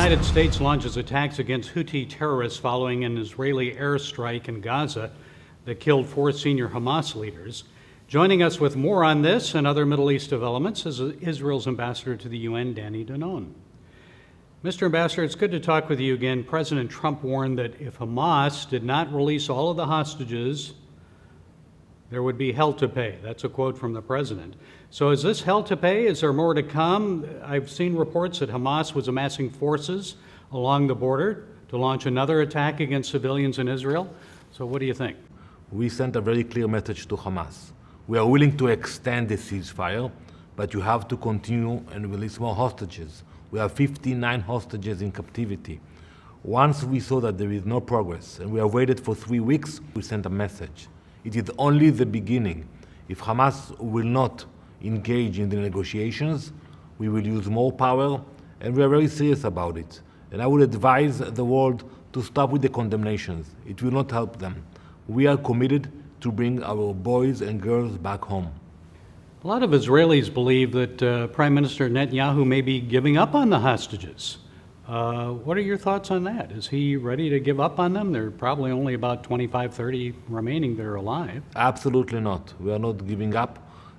United States launches attacks against Houthi terrorists following an Israeli airstrike in Gaza that killed 4 senior Hamas leaders. Joining us with more on this and other Middle East developments is Israel's ambassador to the UN, Danon. Mr. Ambassador, it's good to talk with you again. President Trump warned that if Hamas did not release all of the hostages, there would be hell to pay. That's a quote from the president. So is this hell to pay? Is there more to come? I've seen reports that Hamas was amassing forces along the border to launch another attack against civilians in Israel. So what do you think? We sent a very clear message to Hamas. We are willing to extend the ceasefire, but you have to continue and release more hostages. We have 59 hostages in captivity. Once we saw that there is no progress, and we have waited for 3 weeks, we sent a message. It is only the beginning. If Hamas will not engage in the negotiations, we will use more power, and we are very serious about it. And I would advise the world to stop with the condemnations. It will not help them. We are committed to bring our boys and girls back home. A lot of Israelis believe that Prime Minister Netanyahu may be giving up on the hostages. What are your thoughts on that? Is he ready to give up on them? There are probably only about 25, 30 remaining that are alive. Absolutely not. We are not giving up.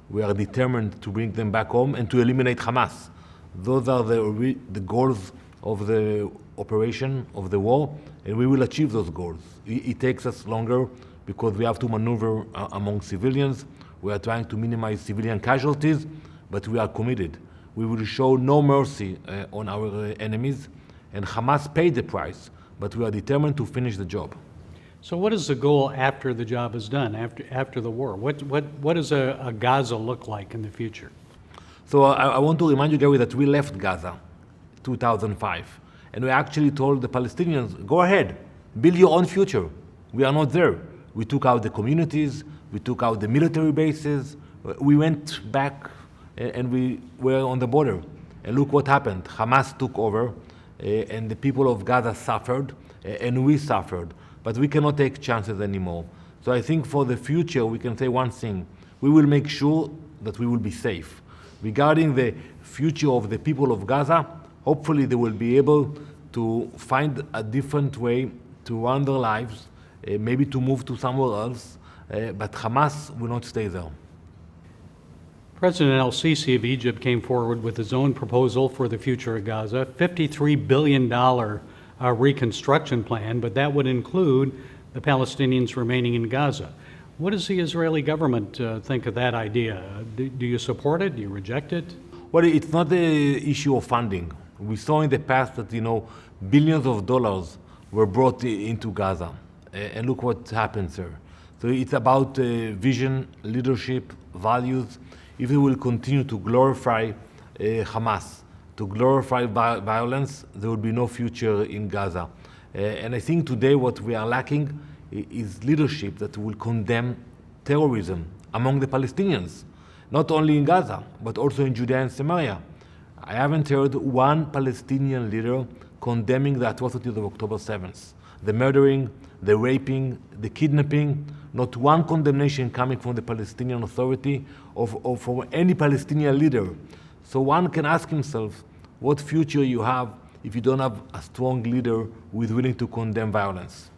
We are determined to bring them back home and to eliminate Hamas. Those are the goals of the operation, of the war, and we will achieve those goals. It takes us longer because we have to maneuver among civilians. We are trying to minimize civilian casualties, but we are committed. We will show no mercy on our enemies, and Hamas paid the price, but we are determined to finish the job. So what is the goal after the job is done, after the war? What does a Gaza look like in the future? So I want to remind you, Gary, that we left Gaza 2005, and we actually told the Palestinians, go ahead, build your own future. We are not there. We took out the communities, we took out the military bases, we went back and we were on the border. And look what happened. Hamas took over, and the people of Gaza suffered, and we suffered. But we cannot take chances anymore. So I think for the future, we can say one thing. We will make sure that we will be safe. Regarding the future of the people of Gaza, hopefully they will be able to find a different way to run their lives, maybe to move to somewhere else, but Hamas will not stay there. President el-Sisi of Egypt came forward with his own proposal for the future of Gaza, $53 billion reconstruction plan, but that would include the Palestinians remaining in Gaza. What does the Israeli government think of that idea? Do you support it? Do you reject it? Well, it's not the issue of funding. We saw in the past that, billions of dollars were brought into Gaza. And look what happens there. So it's about vision, leadership, values. If we will continue to glorify Hamas, to glorify violence, there will be no future in Gaza. And I think today what we are lacking is leadership that will condemn terrorism among the Palestinians, not only in Gaza, but also in Judea and Samaria. I haven't heard one Palestinian leader condemning the atrocities of October 7th. The murdering, the raping, the kidnapping, not one condemnation coming from the Palestinian Authority or from any Palestinian leader. So one can ask himself what future you have if you don't have a strong leader who is willing to condemn violence.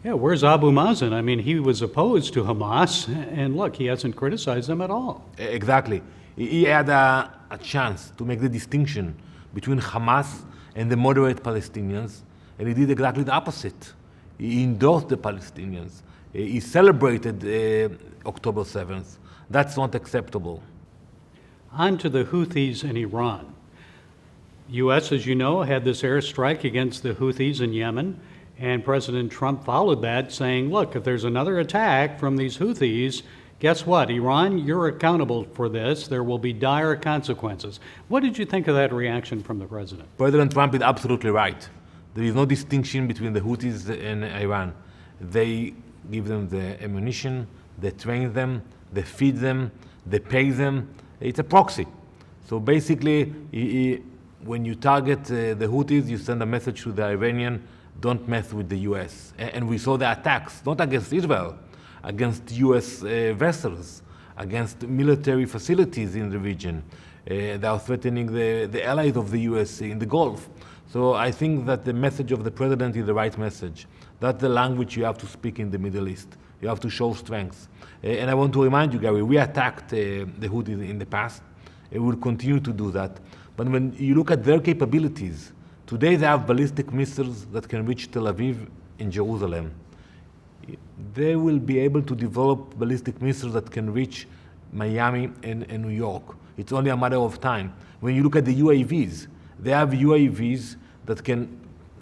Yeah, where's Abu Mazen? I mean, he was opposed to Hamas, and look, he hasn't criticized them at all. Exactly. He had a chance to make the distinction between Hamas and the moderate Palestinians, and he did exactly the opposite. He endorsed the Palestinians. He celebrated October 7th. That's not acceptable. On to the Houthis in Iran. U.S., as you know, had this airstrike against the Houthis in Yemen, and President Trump followed that, saying, look, if there's another attack from these Houthis, guess what? Iran, you're accountable for this. There will be dire consequences. What did you think of that reaction from the president? President Trump is absolutely right. There is no distinction between the Houthis and Iran. They give them the ammunition, they train them, they feed them, they pay them. It's a proxy. So basically, when you target the Houthis, you send a message to the Iranian, don't mess with the US. And we saw the attacks, not against Israel, against US vessels, against military facilities in the region. They are threatening the allies of the US in the Gulf. So I think that the message of the president is the right message. That's the language you have to speak in the Middle East. You have to show strength. And I want to remind you, Gary, we attacked the Houthis in the past. We will continue to do that. But when you look at their capabilities, today they have ballistic missiles that can reach Tel Aviv and Jerusalem. They will be able to develop ballistic missiles that can reach Miami and New York. It's only a matter of time. When you look at the UAVs, they have UAVs that can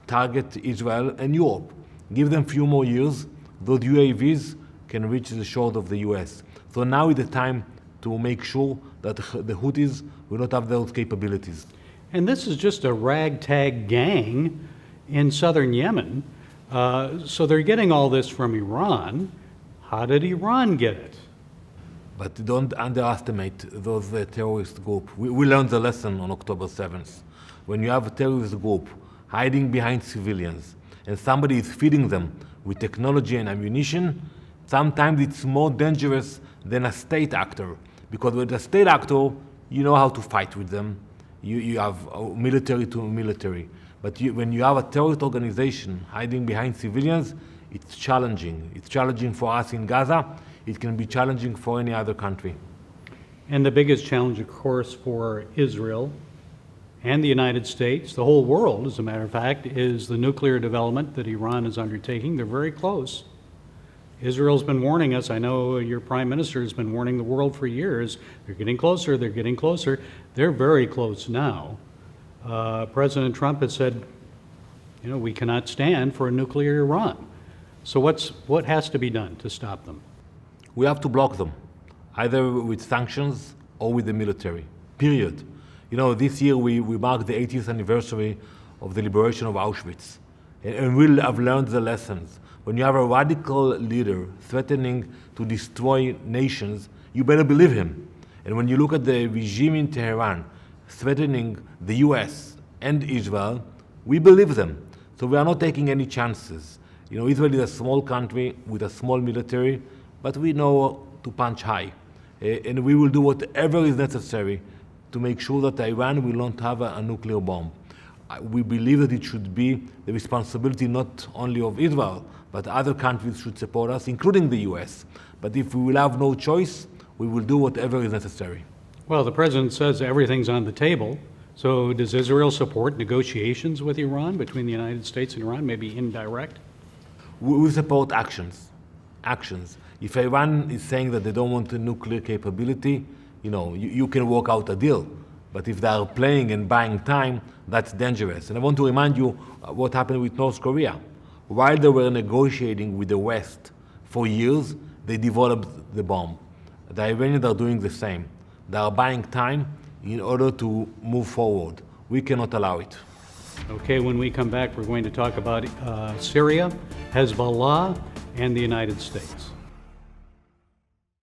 target Israel and Europe. Give them a few more years, those UAVs can reach the shores of the US. So now is the time to make sure that the Houthis will not have those capabilities. And this is just a ragtag gang in southern Yemen. So they're getting all this from Iran. How did Iran get it? But don't underestimate those terrorist groups. We learned the lesson on October 7th. When you have a terrorist group hiding behind civilians and somebody is feeding them with technology and ammunition, sometimes it's more dangerous than a state actor. Because with a state actor, you know how to fight with them. You have military to military. But when you have a terrorist organization hiding behind civilians, it's challenging. It's challenging for us in Gaza. It can be challenging for any other country. And the biggest challenge, of course, for Israel and the United States, the whole world, as a matter of fact, is the nuclear development that Iran is undertaking. They're very close. Israel's been warning us. I know your prime minister has been warning the world for years. They're getting closer. They're getting closer. They're very close now. President Trump has said, we cannot stand for a nuclear Iran. So what has to be done to stop them? We have to block them, either with sanctions or with the military, period. This year we mark the 80th anniversary of the liberation of Auschwitz. And we'll have learned the lessons. When you have a radical leader threatening to destroy nations, you better believe him. And when you look at the regime in Tehran threatening the US and Israel, we believe them. So we are not taking any chances. Israel is a small country with a small military, but we know to punch high. And we will do whatever is necessary to make sure that Iran will not have a nuclear bomb. We believe that it should be the responsibility not only of Israel, but other countries should support us, including the US. But if we will have no choice, we will do whatever is necessary. Well, the president says everything's on the table. So does Israel support negotiations with Iran, between the United States and Iran, maybe indirect? We support actions. If Iran is saying that they don't want a nuclear capability, you can work out a deal. But if they are playing and buying time, that's dangerous. And I want to remind you what happened with North Korea. While they were negotiating with the West for years, they developed the bomb. The Iranians are doing the same. They are buying time in order to move forward. We cannot allow it. Okay, when we come back, we're going to talk about Syria, Hezbollah, and the United States.